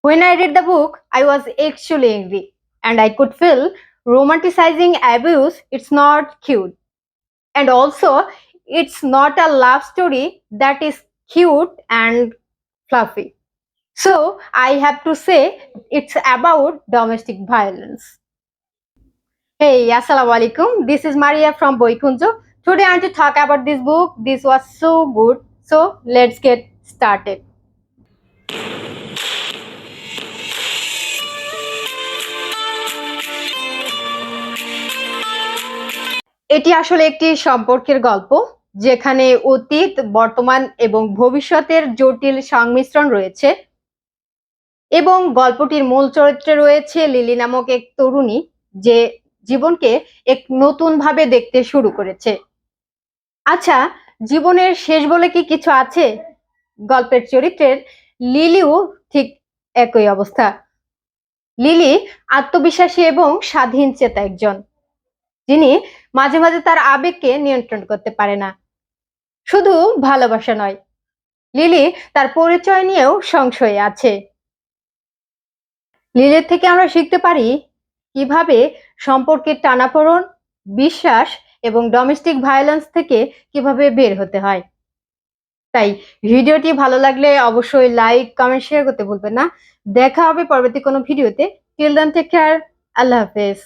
When I read the book, I was actually angry and I could feel romanticizing abuse. It's not cute. And also, it's not a love story that is cute and fluffy. So, I have to say, it's about domestic violence. Hey, assalamu alaikum. This is Maria from Boikunjo. Today, I want to talk about this book. This was so good. So, let's get started. এটি আসলে একটি সম্পর্কের গল্প যেখানে অতীত, বর্তমান এবং ভবিষ্যতের জটিল সংমিশ্রণ রয়েছে এবং গল্পটির মূল চরিত্রে রয়েছে লিলি নামক এক তরুণী যে জীবনকে এক নতুন ভাবে দেখতে শুরু করেছে। আচ্ছা, জীবনের শেষ বলে কি কিছু আছে? গল্পের চরিত্রের লিলিও ঠিক একই অবস্থা। লিলি আত্মবিশ্বাসী এবং স্বাধীন চেতা একজন, যিনি মাঝে মাঝে তার আবেগকে নিয়ন্ত্রণ করতে পারে না। শুধু ভালোবাসা নয়, লিলি তার পরিচয় নিয়েও সংশয়ে আছে। লিলির থেকে আমরা শিখতে পারি কিভাবে সম্পর্কের টানাপোড়েন, বিশ্বাস এবং ডোমেস্টিক ভায়োলেন্স থেকে কিভাবে বের হতে হয়। তাই ভিডিওটি ভালো লাগলে অবশ্যই লাইক, কমেন্ট, শেয়ার করতে ভুলবেন না। দেখা হবে পরবর্তী কোনো ভিডিওতে। Till then, take care. আল্লাহ হাফেজ।